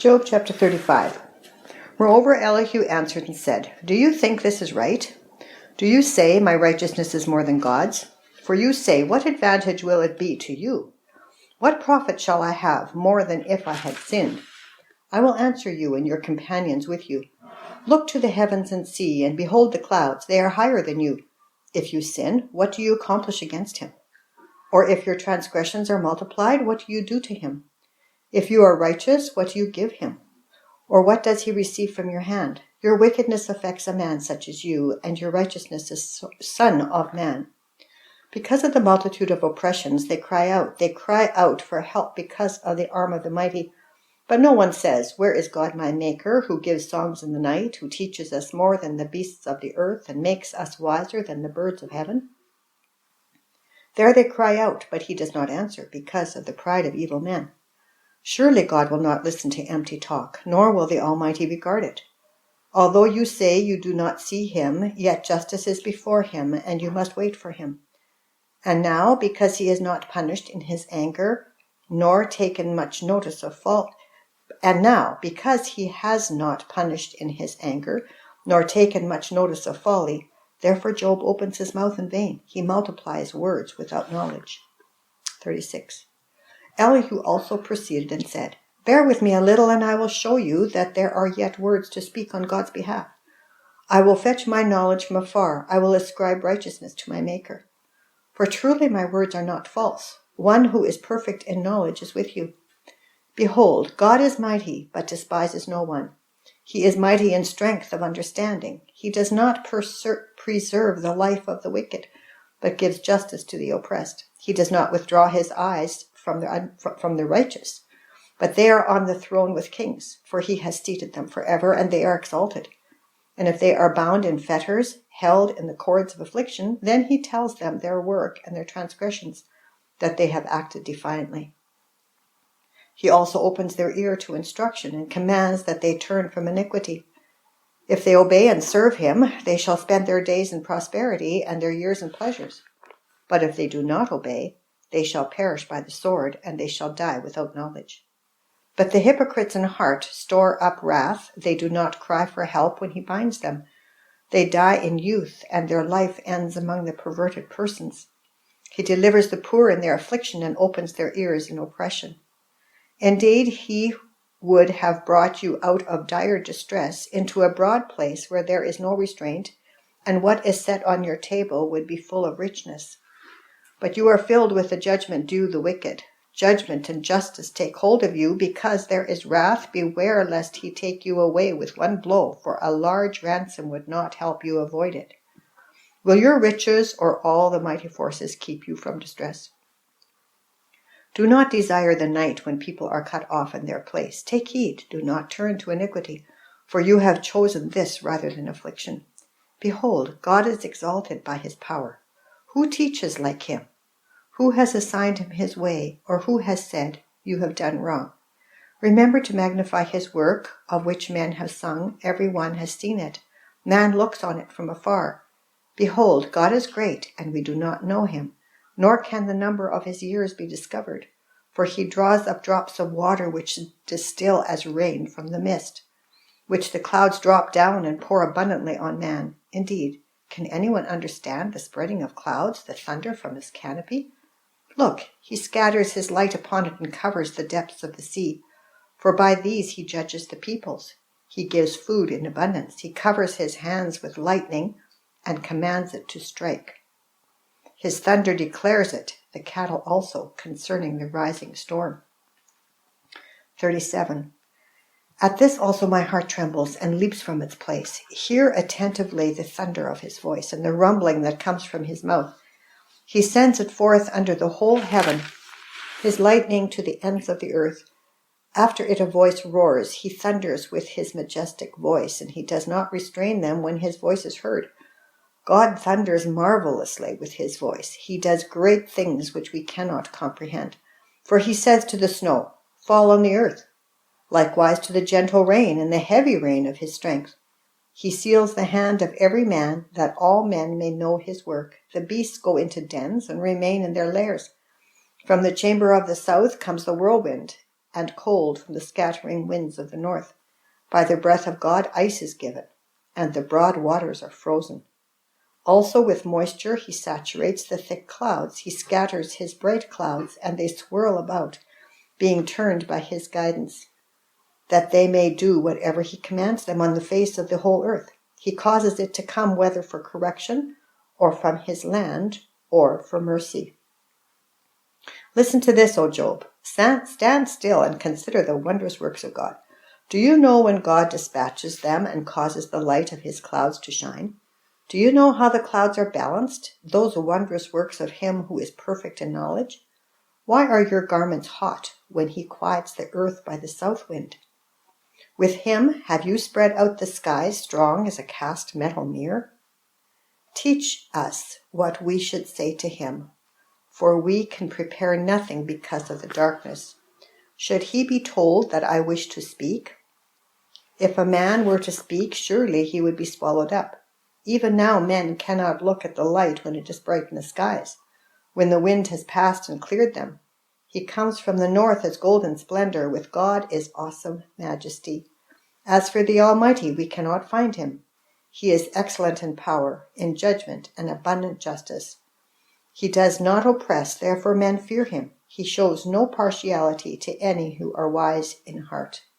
Job chapter 35. Moreover, Elihu answered and said, Do you think this is right? Do you say, My righteousness is more than God's? For you say, What advantage will it be to you? What profit shall I have more than if I had sinned? I will answer you and your companions with you. Look to the heavens and see, and behold the clouds, they are higher than you. If you sin, what do you accomplish against him? Or if your transgressions are multiplied, what do you do to him? If you are righteous, what do you give him? Or what does he receive from your hand? Your wickedness affects a man such as you, and your righteousness is son of man. Because of the multitude of oppressions, they cry out for help because of the arm of the mighty. But no one says, Where is God my maker, who gives songs in the night, who teaches us more than the beasts of the earth, and makes us wiser than the birds of heaven? There they cry out, but he does not answer, because of the pride of evil men. Surely God will not listen to empty talk, nor will the Almighty regard it. Although you say you do not see him, yet justice is before him, and you must wait for him. And now, because he is not punished in his anger, nor taken much notice of fault, because he has not punished in his anger, nor taken much notice of folly, therefore Job opens his mouth in vain. He multiplies words without knowledge. 36. Elihu also proceeded and said, Bear with me a little, and I will show you that there are yet words to speak on God's behalf. I will fetch my knowledge from afar. I will ascribe righteousness to my Maker. For truly my words are not false. One who is perfect in knowledge is with you. Behold, God is mighty, but despises no one. He is mighty in strength of understanding. He does not preserve the life of the wicked, but gives justice to the oppressed. He does not withdraw his eyes from the righteous, but they are on the throne with kings, for he has seated them forever, and they are exalted. And if they are bound in fetters, held in the cords of affliction, then he tells them their work and their transgressions, that they have acted defiantly. He also opens their ear to instruction, and commands that they turn from iniquity. If they obey and serve him, they shall spend their days in prosperity, and their years in pleasures. But if they do not obey, they shall perish by the sword, and they shall die without knowledge. But the hypocrites in heart store up wrath. They do not cry for help when he binds them. They die in youth, and their life ends among the perverted persons. He delivers the poor in their affliction, and opens their ears in oppression. Indeed, he would have brought you out of dire distress into a broad place where there is no restraint, and what is set on your table would be full of richness. But you are filled with the judgment due the wicked. Judgment and justice take hold of you, because there is wrath. Beware lest he take you away with one blow, for a large ransom would not help you avoid it. Will your riches or all the mighty forces keep you from distress? Do not desire the night when people are cut off in their place. Take heed, do not turn to iniquity, for you have chosen this rather than affliction. Behold, God is exalted by his power. Who teaches like him? Who has assigned him his way, or who has said, You have done wrong? Remember to magnify his work, of which men have sung. Every one has seen it. Man looks on it from afar. Behold, God is great, and we do not know him, nor can the number of his years be discovered. For he draws up drops of water which distill as rain from the mist, which the clouds drop down and pour abundantly on man. Indeed, can anyone understand the spreading of clouds, the thunder from his canopy? Look, he scatters his light upon it and covers the depths of the sea. For by these he judges the peoples. He gives food in abundance. He covers his hands with lightning and commands it to strike. His thunder declares it, the cattle also, concerning the rising storm. 37. At this also my heart trembles and leaps from its place. Hear attentively the thunder of his voice and the rumbling that comes from his mouth. He sends it forth under the whole heaven, his lightning to the ends of the earth. After it a voice roars. He thunders with his majestic voice, and he does not restrain them when his voice is heard. God thunders marvelously with his voice. He does great things which we cannot comprehend. For he says to the snow, Fall on the earth. Likewise to the gentle rain and the heavy rain of his strength. He seals the hand of every man, that all men may know his work. The beasts go into dens and remain in their lairs. From the chamber of the south comes the whirlwind. and cold from the scattering winds of the north. By the breath of God ice is given, and the broad waters are frozen. Also with moisture he saturates the thick clouds. He scatters his bright clouds, and they swirl about, being turned by his guidance, that they may do whatever he commands them on the face of the whole earth. He causes it to come whether for correction, or from his land, or for mercy. Listen to this, O Job. Stand still and consider the wondrous works of God. Do you know when God dispatches them and causes the light of his clouds to shine? Do you know how the clouds are balanced, those wondrous works of him who is perfect in knowledge? Why are your garments hot when he quiets the earth by the south wind? With him have you spread out the skies strong as a cast metal mirror? Teach us what we should say to him, for we can prepare nothing because of the darkness. Should he be told that I wish to speak? If a man were to speak, surely he would be swallowed up. Even now men cannot look at the light when it is bright in the skies, when the wind has passed and cleared them. He comes from the north as golden splendor. With God is awesome majesty. As for the Almighty, we cannot find him. He is excellent in power, in judgment, and abundant justice. He does not oppress, therefore men fear him. He shows no partiality to any who are wise in heart.